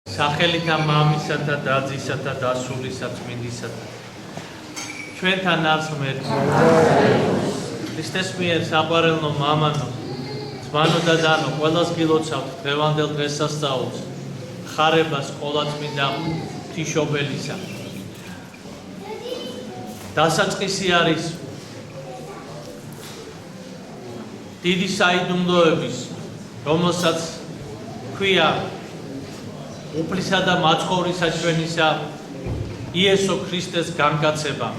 სახელითა მამისათა და ძისათა და სულისა წმინდისათა ჩვენთან არის ღმერთი ქრისტეს მიერ საყვარელნო მამანო ძმანო და დანო ყველას გილოცავთ დღევანდელ დღესასწაულს ხარებას ყოლაწმინდა ღვთისმშობელისა დასაწყისი არის დიდი საიდუმლოების რომელსაც ქვია უფლისა და მაცხოვრისა ჩვენისა იესო ქრისტეს განკაცება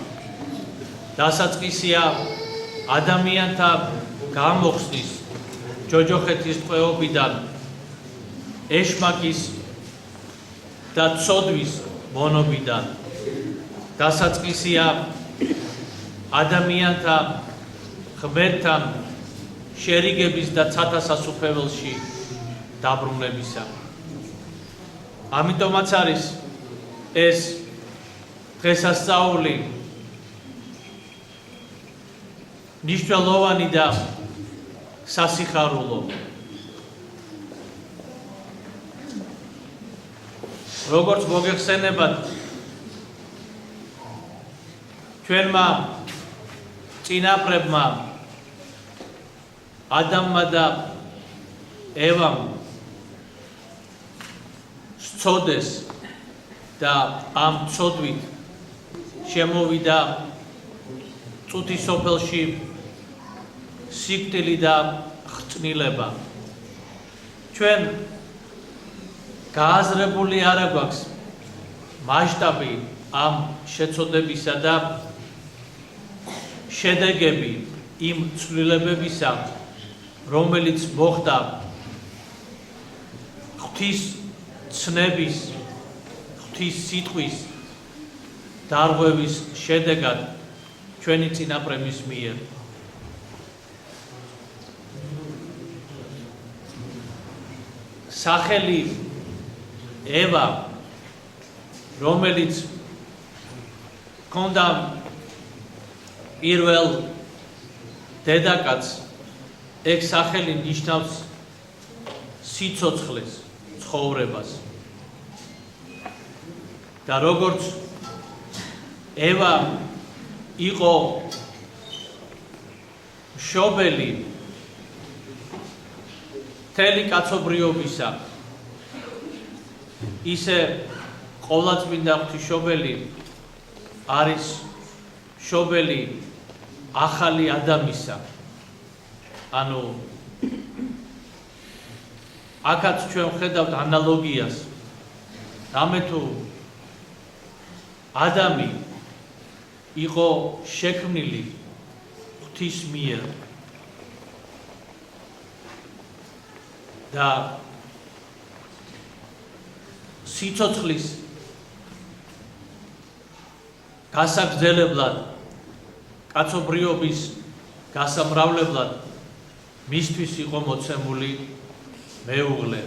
დასაწყისია ადამიანთა გამოხსნის ჯოჯოხეთის ტყვეობიდან ეშმაკის და ცოდვის მონობიდან დასაწყისია ადამიანთა ღმერთთან შერიგების და ცათა სასუფეველში დაბრუნებისა ამიტომაც არის ეს დღესასწაული მნიშვნელოვანი და სასიხარულო როგორც მოგეხსენებათ ჩვენმა წინაპრებმა ადამმა და ევამ ცოდეს და ამ ცოდვით შემოვიდა წუთის სოფელში სიკვდილი და ხრწნილება ჩვენ გააზრებული არ აქვს მასშტაბი ამ შეცოდებისა და შედეგები იმ ცვლილებებისა რომელიც მოხდა ღვთის ცნების ღვთის სიტყვის დარღვევის შედეგად ჩვენი წინაპრების მიერ სახელი ევა რომელიც ჰქონდა პირველ დედაკაცს ეგ სახელი ნიშნავს სიცოცხლეს ცხოვრებას და როგორც ევა იყო მშობელი მთელი კაცობრიობისა ისე ყოვლადწმინდა ღვთისმშობელი არის მშობელი ახალი ადამისა ანუ აქაც ჩვენ ვხედავთ ანალოგიას რამე თუ ადამი იყო შექმნილი ღვთის მიერ და სიცოცხლის გასაგრძელებლად კაცობრიობის გასამრავლებლად მისთვის იყო მოცემული მეუღლე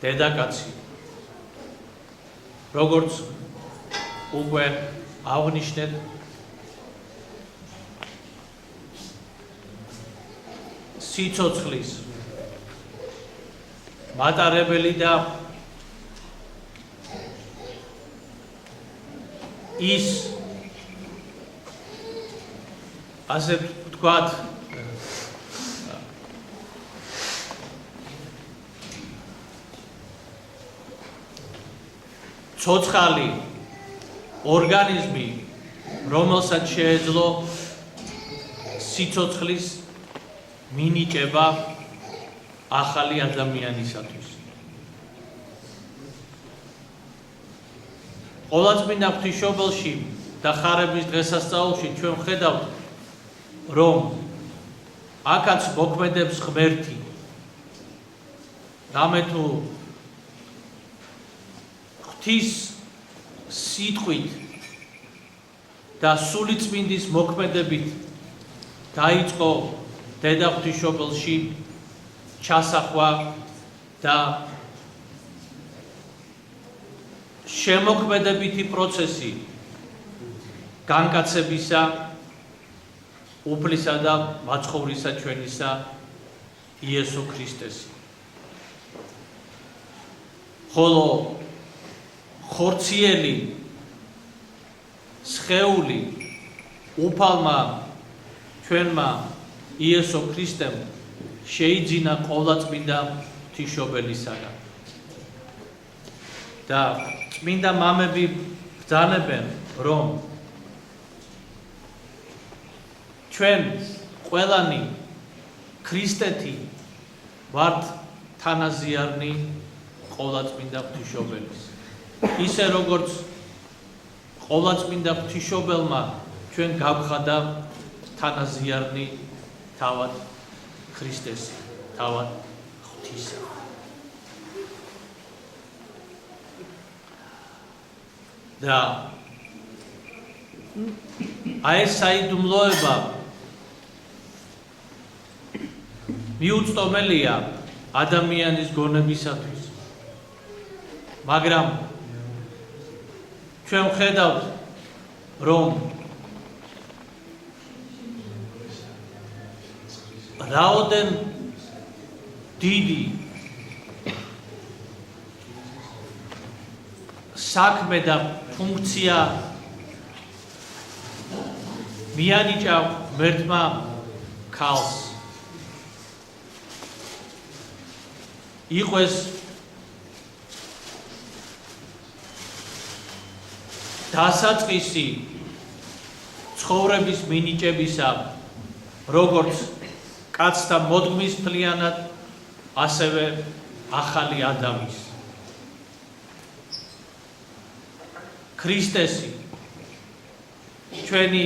დედაკაცი როგორც უკვე აღნიშნეთ სიცოცხლის მატარებელი და ის ასე ვთქვათ ცოცხალი ორგანიზმი რომელსაც შეეძლო სიცოცხლის მინიჭება ახალი ადამიანისათვის ყოვლადწმინდა ღვთისმშობელში და ხარების დღესასწაულში ჩვენ ვხედავთ რომ აქაც მოქმედებს ღმერთი რამე თუ ღვთის სიტყვით და სულიწმინდის მოქმედებით დაიწყო დედა ღვთისმშობელში ჩასახვა და შემოქმედებითი პროცესი განკაცებისა უფლისა და მაცხოვრისა ჩვენისა იესო ქრისტესი ხოლო ხორციელი სხეული უფალმა ჩვენმა იესო ქრისტემ შეიძინა ყოვლადწმინდა ღვთისმშობელისაგან და წმინდა მამები ბრძანებენ რომ ჩვენ ყველანი ქრისტეთი ვართ თანაზიარნი ყოვლადწმინდა ღვთისმშობელის ისე როგორც ყოვლადწმინდა ღვთისმშობელმა ჩვენ გავხადა თანაზიარნი თავად ქრისტეს თავად ღვთისა და აი ეს საიდუმლოება მიუწვდომელია ადამიანის გონებისათვის მაგრამ ჩვენ ვხედავთ რომ რაოდენ დიდი საქმე და ფუნქცია მიანიჭა ღმერთმა ქალს იყო ეს დასაწყისი ცხოვრების მინიჭებისა როგორც კაცთა მოდგმის მთლიანად ასევე ახალი ადამის ქრისტესი ჩვენი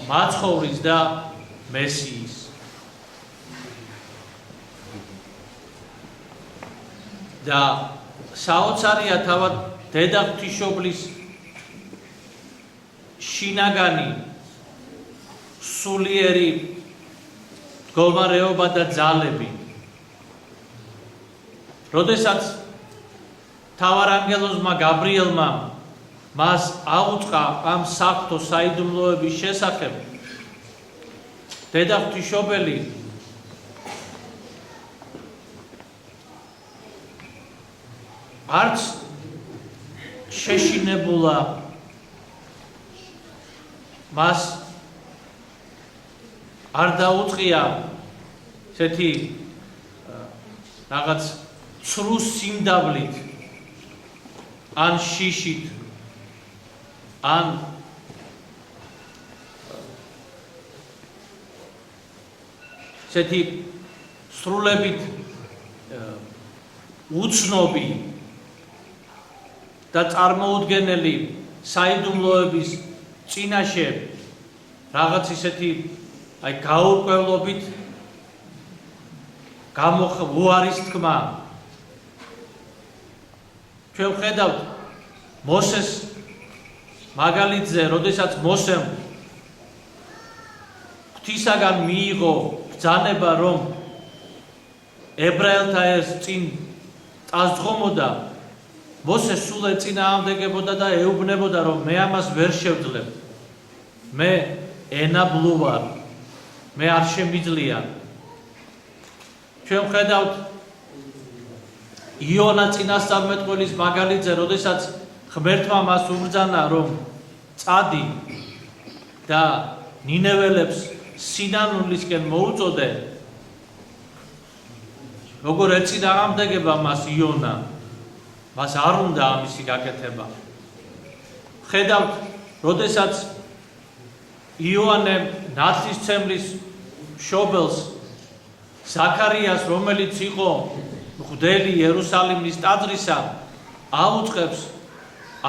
მაცხოვრის და მესიის და საოცარია თავად დედა ღვთისმშობლის შინაგანი სულიერი მდგომარეობა და ძალები როდესაც მთავარანგელოზმა გაბრიელმა მას აუწყა ამ საღვთო საიდუმლოების შესახებ დედა ღვთისმშობელი არც შეშინებულა მას არ დაუწყია ესეთი რაღაც ცრუ სიმდაბლით ან შიშით ან ესეთი სრულებით უცნობი და წარმოუდგენელი საიდუმლოების წინაშე რაღაც ისეთი აი გაურკვევლობით უარის თქმა ჩვენ ვხედავთ მოსეს მაგალითზე როდესაც მოსემ ღვთისაგან მიიღო ბრძანება რომ ებრაელთა ეს წინ წაზღომოდა მოსე სულ ეწინააღმდეგებოდა და ეუბნებოდა რომ მე ამას ვერ შევძლებ მე ენაბლუ ვარ მე არ შემიძლია ჩვენ ვხედავთ იონა წინასწარმეტყველის მაგალითზე როდესაც ღმერთმა მას უბრძანა რომ წადი და ნინეველებს სინანულისკენ მოუწოდე როგორ ეწინააღმდეგება მას იონა მას არ უნდა ამისი გაკეთება ხედავთ როდესაც იოანე ნათლისმცემლის მშობელს ზაქარიას რომელიც იყო მღვდელი იერუსალიმის ტაძრისა აუწყებს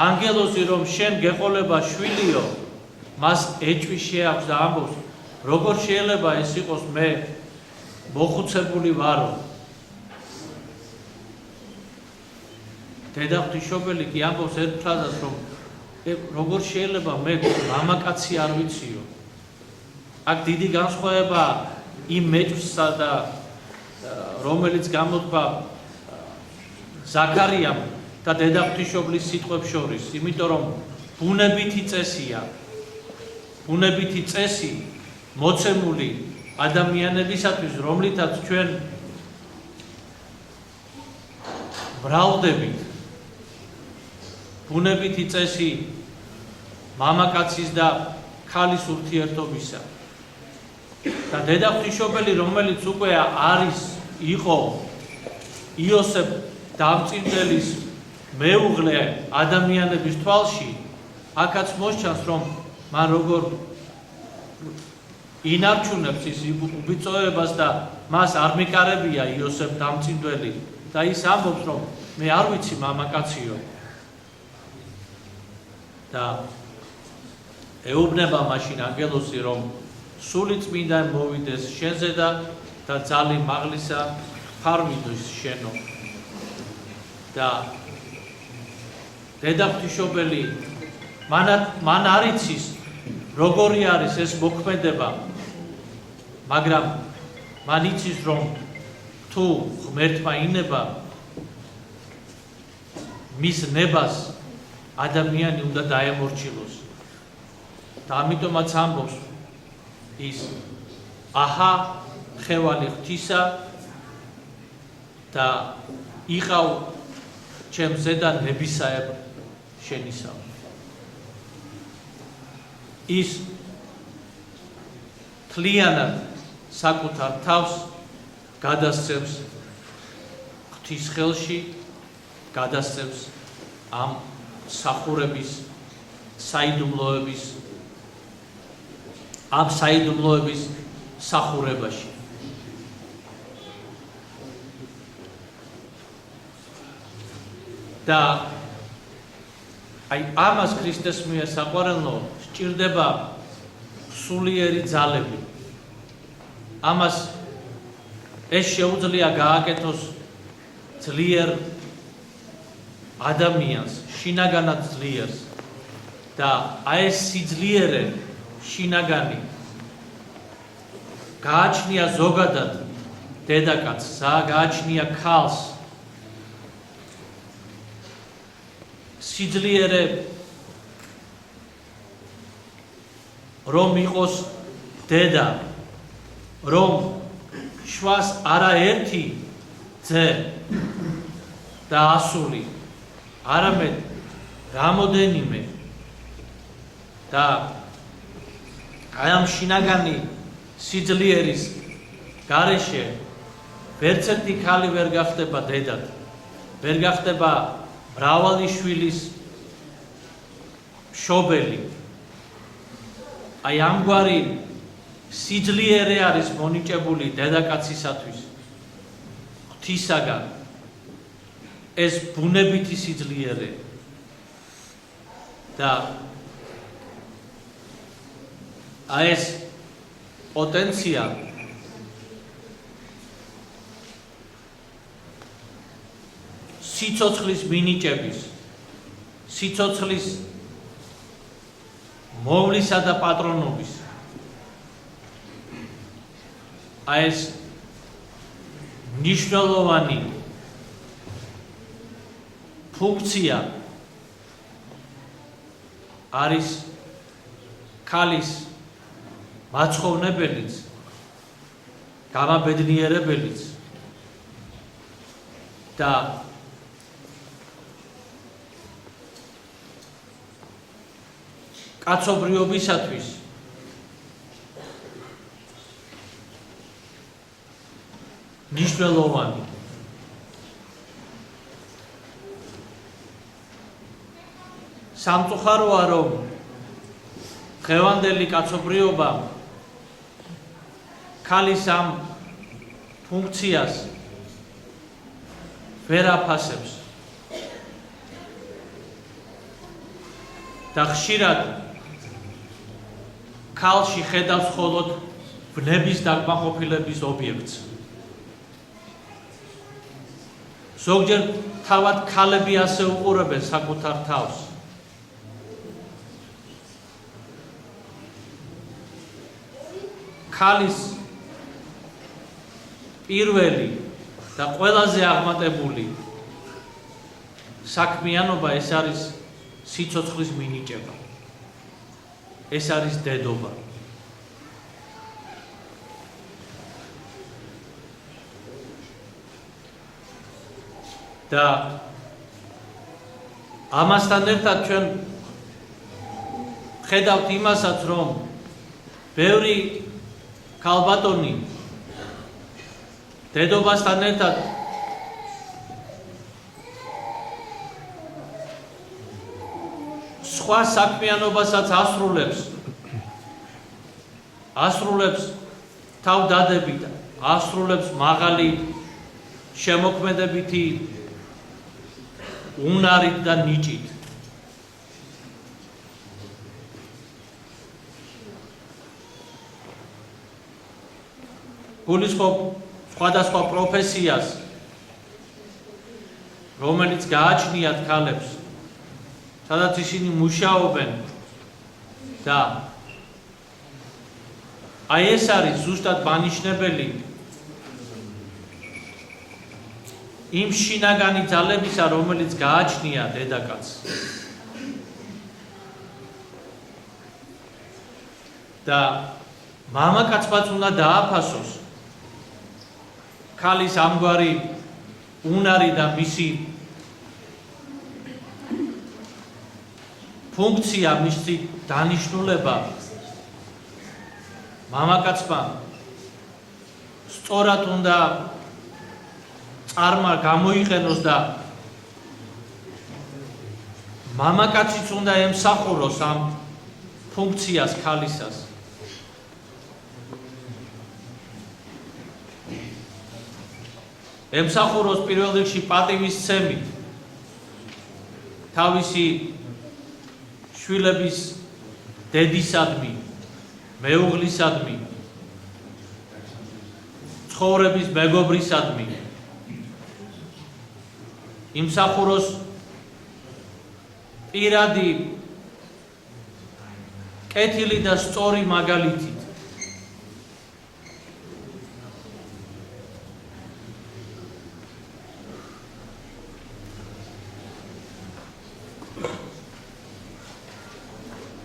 ანგელოზი რომ შენ გეყოლება შვილიო მას ეჭვი შეაქვს და ამბობს როგორ შეიძლება ეს იყოს მე მოხუცებული ვარო დედა ღვთისმშობელი კი ამბობს ერთ ფრაზას რომ როგორ შეიძლება მე მამაკაცი არ ვიციო აქ დიდი განსხვავება იმ მეჭვსა და რომელიც გამოთქვა ზაქარიამ და დედა ღვთისმშობლის სიტყვებს შორის იმიტომ რომ ბუნებითი წესი მოცემული ადამიანებისათვის რომლითაც ჩვენ ბრალდებით ბუნებითი წესი მამაკაცის და ქალის ურთიერთობისა და დედა ღვთისმშობელი რომელიც უკვე იყო იოსებ დამწინდელის მეუღლე ადამიანების თვალში აქაც მოსჩანს რომ მან როგორ ინარჩუნებს ის უბიწოებას და მას არ მეკარებია იოსებ დამწინდელი და ის ამბობს რომ მე არ ვიცი მამაკაციო და ეუბნება მაშინ ანგელოზი რომ სული წმინდა მოვიდეს შენზე და ძალი მაღლისა ფარვიდოს შენო და დედა ღვთისმშობელი მან არ იცის როგორი არის ეს მოქმედება მაგრამ მან იცის რომ თუ ღმერთმა ინება მის ნებას ადამიანი უნდა დაემორჩილოს და ამიტომაც ამბობს ის აჰა ხევალი ღვთისა და იყავ ჩემ ზედა ნებისაებ შენისავ ის თლიანად საკუთარ თავს გადასცემს ღვთის ხელში გადასცემს ამ სახურების საიდუმლოების სახურებაში და აი ამას ქრისტეს მიერ საყვარელნო სჭირდება სულიერი ძალები ამას ეს შეუძლია გააკეთოს ძლიერ ადამიანს შინაგანად ძლიერს და აი ეს სიძლიერე შინაგანი გააჩნია ზოგადად დედაკაცს გააჩნია ქალს სიძლიერე რომ იყოს დედა რომ შვას არაერთი ძე და ასული არამედ რამოდენიმე და აი ამ შინაგანი სიძლიერის გარეშე ვერც ერთი ქალი ვერ გახდება დედად ვერ გახდება მრავალი შვილის მშობელი აი ამგვარი სიძლიერე არის მონიჭებული დედაკაცისათვის ღვთისაგან ეს ბუნებითი სიძლიერე და აი ეს პოტენცია სიცოცხლის მინიჭების სიცოცხლის მოვლისა და პატრონობის აი ეს მნიშვნელოვანი ფუნქცია არის ქალის მაცხოვნებელიც გამაბედნიერებელიც და კაცობრიობისათვის მნიშვნელოვანი სამწუხაროა რომ დღევანდელი კაცობრიობა ქალის ამ ფუნქციას ვერ აფასებს და ხშირად ქალში ხედავს მხოლოდ ბნების დაკმაყოფილების ობიექტს. ზოგჯერ თავად ქალები ასე უყურებენ საკუთარ თავს. ქალის პირველი და ყველაზე აღმატებული საქმიანობა ეს არის სიცოცხლის მინიჭება. ეს არის დედობა. და ამასთან ერთად ჩვენ ხედავთ იმასაც, რომ ბევრი ქალბატონი დედობასთან ერთად სხვა საქმიანობასაც ასრულებს თავდადებით, ასრულებს მაღალი შემოქმედებითი უნარით და ნიჭით. გულისხმობ სხვადასხვა პროფესიას, რომელიც გააჩნიათ ქალებს, სადაც ისინი მუშაობენ და აი ეს არის ზუსტად მანიშნებელი იმ შინაგანი ძალებისა, რომელიც გააჩნია დედაკაცს. და მამაკაცმაც უნდა დააფასოს ქალის ამგვარი უნარი და მისი ფუნქცია, მისი დანიშნულება მამაკაცმა სწორად უნდა გამოიყენოს და მამაკაციც უნდა ემსახუროს ამ ფუნქციას ქალისას. ემსახუროს პირველ რიგში პატივისცემით თავისი შვილების დედისადმი, მეუღლისადმი, ცხოვრების მეგობრისადმი, იმსახუროს პირადი კეთილი და სწორი მაგალითით.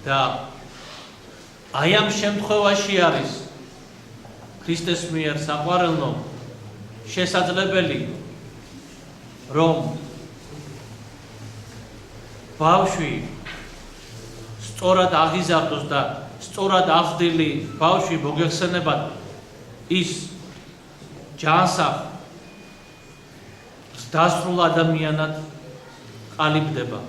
და აი ამ შემთხვევაში არის ქრისტეს მიერ საყვარელნო შესაძლებელი, რომ ბავშვი სწორად აღიზარდოს და სწორად აღზრდილი ბავშვი მოგეხსენებათ ის ჯანსაღ დასრულ ადამიანად ყალიბდება.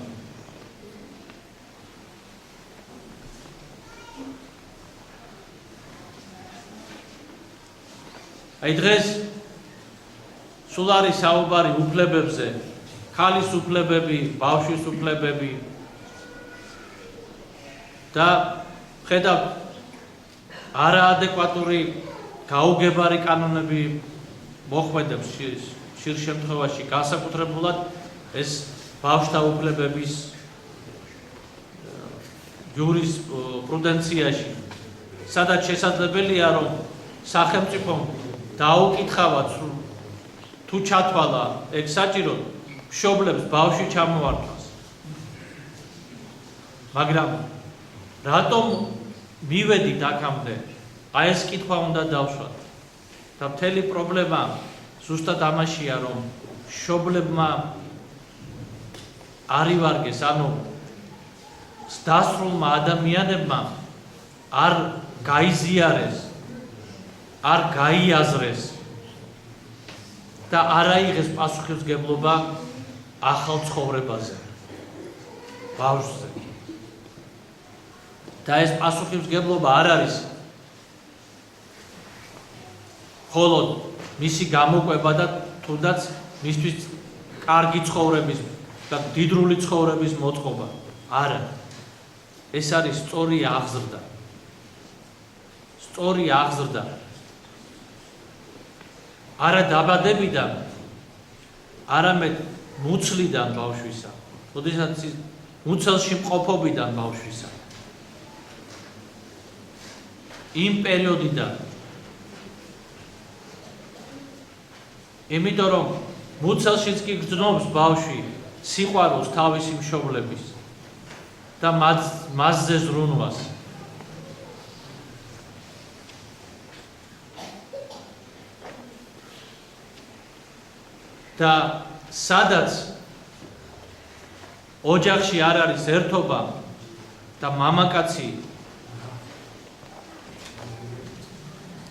აი დღეს სულ არის საუბარი უფლებებზე, ქალის უფლებები, ბავშვის უფლებები და ხედავთ არაადეკვატური გაუგებარი კანონები მოხვედებს ხშირ შემთხვევაში, განსაკუთრებულად ეს ბავშვთა უფლებების იურისპრუდენციაში, სადაც შესაძლებელია, რომ სახელმწიფომ დაუკითხავად თუ ჩათვალა ეგ საჭიროდ მშობლებს ბავშვი ჩამოართვას. მაგრამ რატომ მივედით აქამდე? აი ეს კითხვა უნდა დავშვათ. და მთელი პრობლემა ზუსტად ამაშია, რომ მშობლებმა არ ივარგეს, ანუ დასრულმა ადამიანებმა არ გაიზიარეს, არ გაიაზრეს და არ აიღეს პასუხისმგებლობა ახალ ცხოვრებაზე, ბავშვზე. და ეს პასუხისმგებლობა არ არის მხოლოდ მისი გამოყვება და თუნდაც მისთვის კარგი ცხოვრების და დიდრული ცხოვრების მოწყობა. არა. ეს არის სწორი აღზრდა. სწორი აღზრდა. არა დაბადებიდან, არამედ მუცლიდან ბავშვისა, როდესაც მუცელში მყოფობიდან ბავშვისა. იმ პერიოდიდან. იმიტომ რომ მუცელშიც კი გრძნობს ბავშვი სიყვარულს თავისი მშობლების და მასზე ზრუნვას. და სადაც ოჯახში არ არის ერთობა და მამაკაცი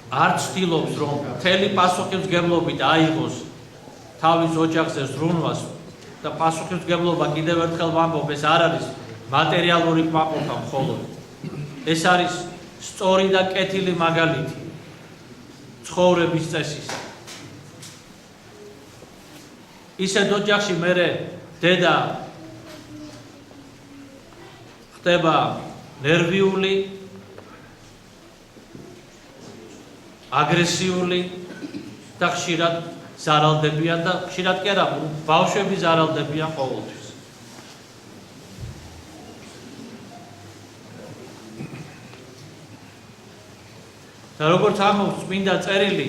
არ ცდილობს რომ მთელი პასუხისმგებლობით აიღოს თავის ოჯახზე ზრუნვას და პასუხისმგებლობა კიდევ ერთხელ ვამბობ, ეს არ არის მატერიალური კმაყოფა მხოლოდ. ეს არის სწორი და კეთილი მაგალითი ცხოვრების წესის. ისეთ ოჯახში მერე დედა ხდება ნერვიული, აგრესიული და ხშირად ზარალდებიან და ხშირად კი არა, ბავშვები ზარალდებიან ყოველთვის. და როგორც ამბობს წმინდა წერილი,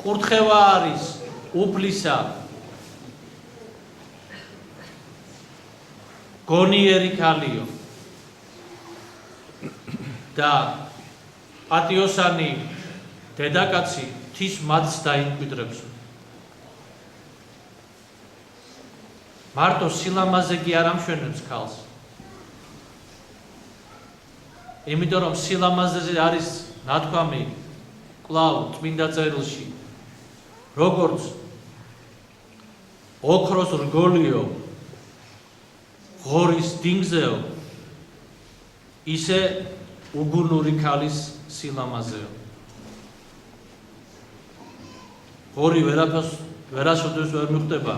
კურთხევა არის უფლისა, გონიერი ქალიო და პატიოსანი დედაკაცი ღვთის მათს დაიმკვიდრებს. მარტო სილამაზე კი არ ამშვენებს ქალს. იმიტომ რომ სილამაზეზე არის ნათქვამი კვლავ წმინდა წერილში, როგორც ოქროს რგოლიო ღორის დინგზეო, ისე უგუნური ქალის სილამაზეო. ღორი ვერასოდეს ვერ მიხვდება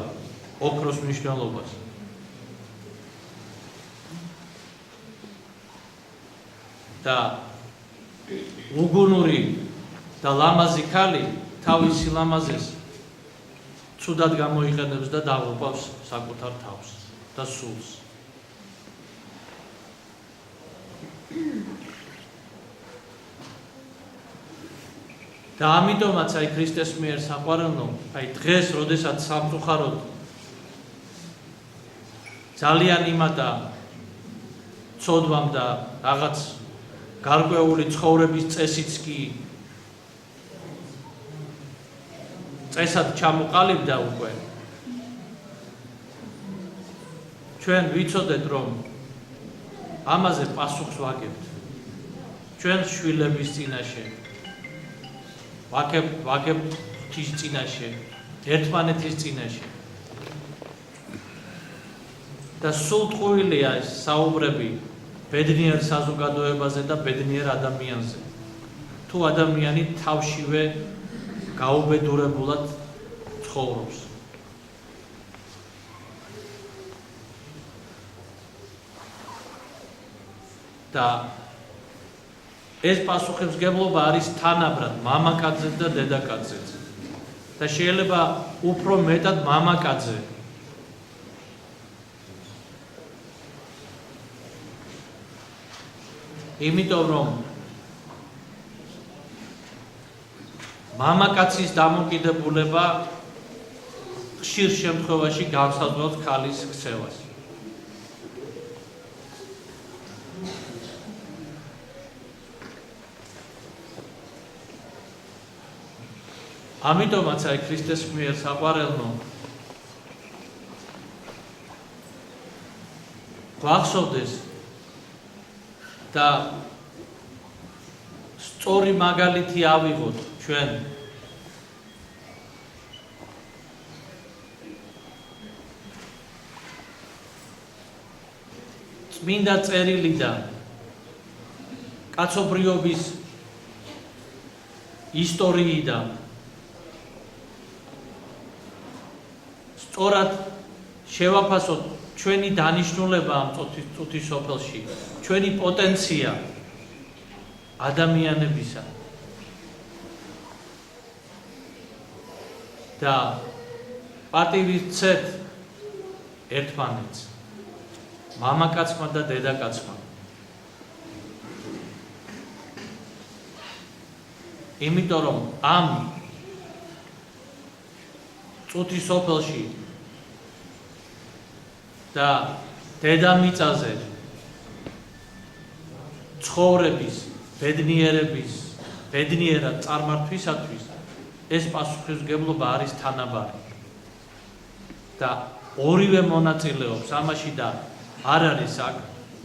ოქროს მნიშვნელობას. და უგუნური და ლამაზი ქალი თავის სილამაზეს ცუდად გამოიყენებს და დაღუპავს საკუთარ თავს და სულს. და ამიტომაც აი ქრისტეს მიერ საყვარელო, აი დღეს, როდესაც სამწუხაროდ ძალიან იმატა ცოდვამ და რაღაც გარკვეული ცხოვრების წესიც კი წესად ჩამოყალიბდა უკვე. ჩვენ ვიცოდეთ, რომ ამაზე პასუხს ვაგებთ. ჩვენ შვილების წინაშე, ვაგებთ ღვთის წინაშე, ერთმანეთის წინაშე. და სულ ტყუილია ეს საუბრები ბედნიერ საზოგადოებაზე და ბედნიერ ადამიანზე. თუ ადამიანი თავშივე გაუბედურებულად ცხოვრობს. და ეს პასუხისმგებლობა არის თანაბრად მამაკაცზე და დედაკაცზე. და შეიძლება უფრო მეტად მამაკაცზე. იმიტომ რომ მამაკაცის დამოკიდებულება ხშირ შემთხვევაში განსაზღვრავს ქალის ქცევას. ამიტომაც აი ქრისტეს მიერ საყვარელნო გვახსოვდეს და სწორი მაგალითი ავიღოთ ჩვენ წმინდა წერილიდან კაცობრიობის ისტორიიდან სწორად შევაფასოთ ჩვენი დანიშნულება ამ წუთის სოფელში, ჩვენი პოტენცია ადამიანებისა და პატივისცეთ ერთმანეთს, მამაკაცმა და დედაკაცმა. იმიტომ რომ ამ წუთის სოფელში და დედამიწაზე ცხოვრების, ბედნიერად წარმართვისათვის ეს პასუხისმგებლობა არის თანაბარი და ორივე მონაწილეობს ამაში და არ არის აქ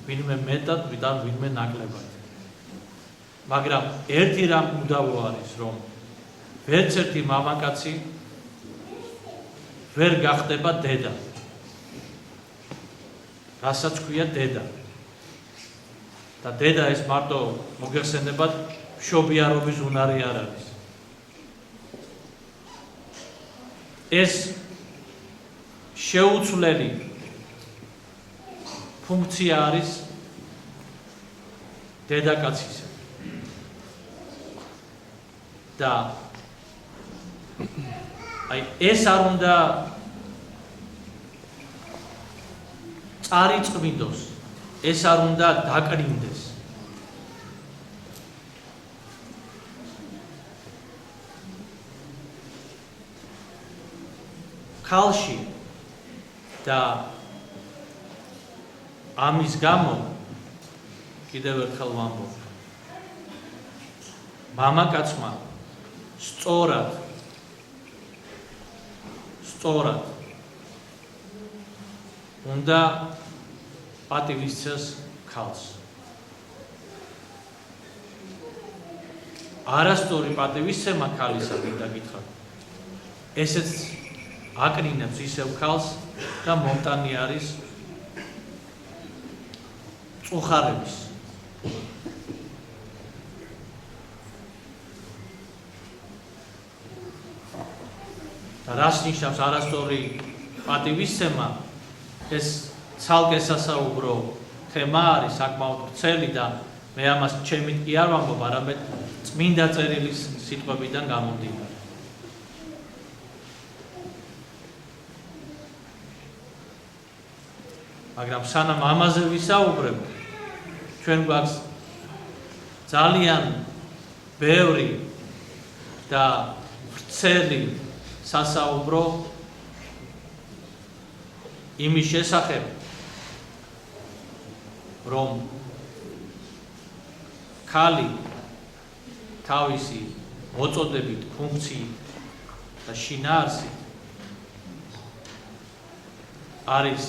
ვინმე მეტად და ვინმე ნაკლებად. მაგრამ ერთი რამ უდავო არის, რომ ვერც ერთი მამაკაცი ვერ გახდება დედა. რასაც ქვია დედა. და დედა ეს მარტო მოგეხსენებათ მშობიარობის უნარი არ არის. ეს შეუცვლელი ფუნქცია არის დედაკაცისა. და აი ეს არ უნდა წარიწმინდოს, ეს არ უნდა დაკნინდეს. ქალში და ამის გამო კიდევ ერთხელ ვამბობ, მამაკაცმა სწორად უნდა პატივისცეს ქალს. არასწორი პატივისცემა ქალისა გინდა გითხრათ. ესეც აკნინებს ისევ ქალს და მომტანი არის წუხარების. და რას ნიშნავს არასწორი პატივისცემა? ეს ცალკე სასაუბრო თემა არის, საკმაოდ ვრცელი და მე ამას ჩემით კი არ ვამბობ, არამედ წმინდა წერილის სიტყვებიდან გამომდინარე. მაგრამ სანამ ამაზე ვისაუბრებ, ჩვენ გვაქვს ძალიან ბევრი და ვრცელი სასაუბრო იმის შესახებ, რომ ქალი თავისი მოწოდებით, ფუნქციით და შინაარსით არის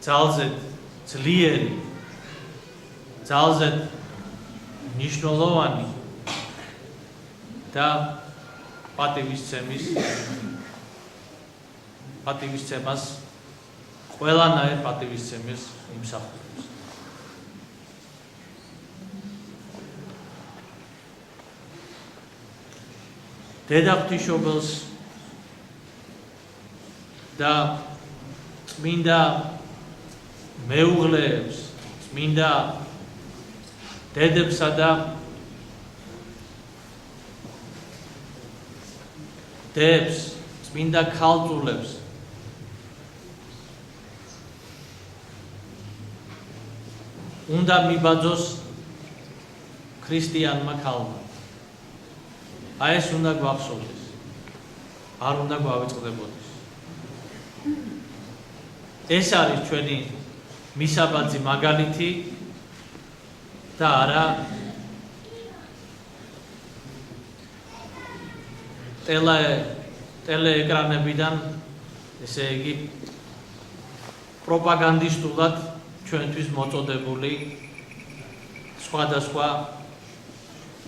ძალზე ძლიერი, ძალზე მნიშვნელოვანი და პატივისცემას ყველანაირ პატივისცემას იმსახურებს. დედა ღვთისმშობელს და წმინდა მეუღლეებს, წმინდა დედებსა და დებს, წმინდა ქალწულებს უნდა მიბაძოს ქრისტიანმა ქალმა. აი ეს უნდა გვახსოვდეს, არ უნდა გვავიწყდებოდეს. ეს არის ჩვენი მისაბაძი მაგალითი და არა ტელეეკრანებიდან, ესე იგი პროპაგანდისტულად ჩვენთვის მოწოდებული სხვადასხვა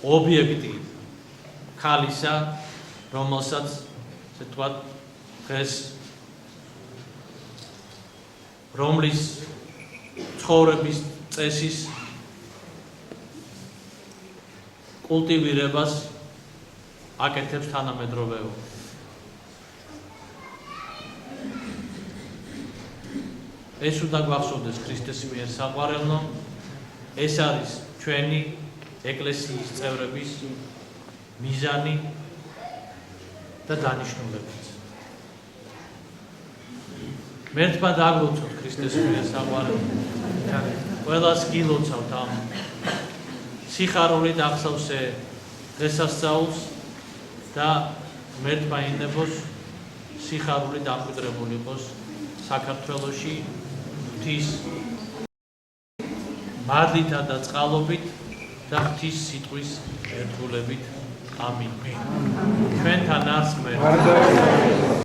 ობიექტი ქალისა, რომელსაც ესე ვთქვათ დღეს რომლის ცხოვრების წესის კულტივირებას აკეთებს თანამედროვეობა. ეს უნდა გვახსოვდეს ქრისტეს მიერ საყვარელნო, ეს არის ჩვენი ეკლესიის წევრების მიზანი და დანიშნულებაც. მერთმა დაგლოცოთ ქრისტეს მიერ საყვარელნო, ყველას გილოცავთ ამ სიხარულით ახსოვსე დღესასწაულს და მერთმა ინებოს სიხარული დამკვიდრებული იყოს საქართველოში ღვთის მადლითა და წყალობით და ღვთის სიტყვის ერთგულებით. ამინ. ჩვენთან არსმენ